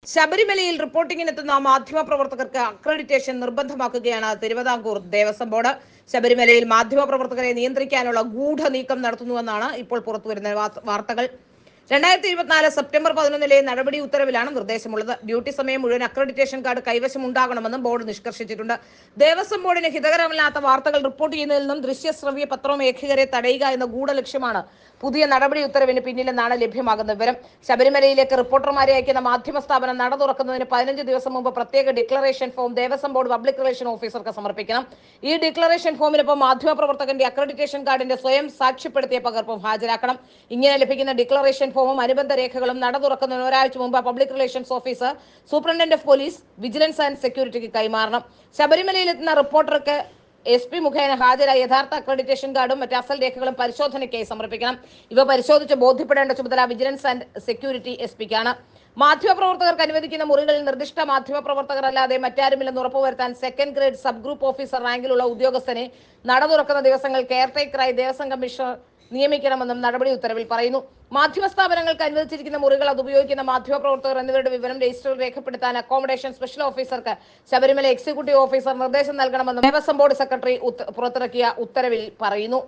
ശബരിമലയിൽ റിപ്പോർട്ടിംഗിനെത്തുന്ന മാധ്യമപ്രവർത്തകർക്ക് accreditation നിർബന്ധമാക്കുകയാണ് Thiruvithamkoor Devaswom board. ശബരിമലയിൽ മാധ്യമപ്രവർത്തകരെ നിയന്ത്രിക്കാനുള്ള ഗൂഢനീക്കം നടത്തുന്നുവെന്നാണ് ഇപ്പോൾ പുറത്തുവരുന്ന വാർത്തകൾ. 2024 സെപ്റ്റംബർ 11 നടപടി ഉത്തരവിലാണ് നിർദ്ദേശമുള്ളത്. ഡ്യൂട്ടി സമയം മുഴുവൻ അക്രഡിറ്റേഷൻ കാർഡ് കൈവശമുണ്ടാകണമെന്നും ബോർഡ് നിഷ്കർഷിച്ചിട്ടുണ്ട്. ദേവസ്വം ബോർഡിന് ഹിതകരമല്ലാത്ത വാർത്തകൾ റിപ്പോർട്ട് ചെയ്യുന്നതിൽ നിന്നും ദൃശ്യശ്രവ്യ പത്രമേഖകരെ തടയുക എന്ന ഗൂഢലക്ഷ്യമാണ് പുതിയ നടപടി ഉത്തരവിന് പിന്നിലെന്നാണ് ലഭ്യമാകുന്ന വിവരം. ശബരിമലയിലേക്ക് റിപ്പോർട്ടർമാരെ അയക്കുന്ന മാധ്യമ സ്ഥാപനം നട തുറക്കുന്നതിന് 15 ദിവസം മുമ്പ് പ്രത്യേക declaration form Devaswom board public relation ഓഫീസർക്ക് സമർപ്പിക്കണം. ഈ ഡിക്ലറേഷൻ ഫോമിനൊപ്പം മാധ്യമപ്രവർത്തകന്റെ അക്രഡിറ്റേഷൻ കാർഡിന്റെ സ്വയം സാക്ഷ്യപ്പെടുത്തിയ പകർപ്പും ഹാജരാക്കണം. ഇങ്ങനെ ലഭിക്കുന്ന ഡിക്ലറേഷൻ ഫോമും അനുബന്ധ രേഖകളും നട തുറക്കുന്നതിന് ഒരാഴ്ച മുമ്പ് public relations officer, superintendent of police, vigilance and സെക്യൂരിറ്റിക്ക് കൈമാറണം. ശബരിമലയിലെത്തുന്ന റിപ്പോർട്ടർക്ക് SP മുഖേന ഹാജരായ യഥാർത്ഥ അക്രഡിറ്റേഷൻ കാർഡും മറ്റ് അസൽ രേഖകളും പരിശോധനയ്ക്കായി സമർപ്പിക്കണം. ഇവ പരിശോധിച്ച് ബോധ്യപ്പെടേണ്ട ചുമതല വിജിലൻസ് ആൻഡ് സെക്യൂരിറ്റി SP-ക്കാണ്. മാധ്യമപ്രവർത്തകർക്ക് അനുവദിക്കുന്ന മുറികളിൽ നിർദ്ദിഷ്ട മാധ്യമപ്രവർത്തകർ അല്ലാതെ മറ്റാരുമില്ലെന്ന് ഉറപ്പുവരുത്താൻ second grade sub group officer റാങ്കിലുള്ള ഉദ്യോഗസ്ഥനെ നട തുറക്കുന്ന ദിവസങ്ങൾ കെയർടേക്കറായി ദേവസ്വം കമ്മീഷണർ നിയമിക്കണമെന്നും നടപടി ഉത്തരവിൽ പറയുന്നു. മാധ്യമ സ്ഥാപനങ്ങൾക്ക് അനുവദിച്ചിരിക്കുന്ന മുറികൾ, അത് ഉപയോഗിക്കുന്ന മാധ്യമപ്രവർത്തകർ എന്നിവരുടെ വിവരം രജിസ്റ്ററിൽ രേഖപ്പെടുത്താൻ അക്കോമഡേഷൻ സ്പെഷ്യൽ ഓഫീസർക്ക് ശബരിമല എക്സിക്യൂട്ടീവ് ഓഫീസർ നിർദ്ദേശം നൽകണമെന്നും ദേവസ്വം ബോർഡ് സെക്രട്ടറി പുറത്തിറക്കിയ ഉത്തരവിൽ പറയുന്നു.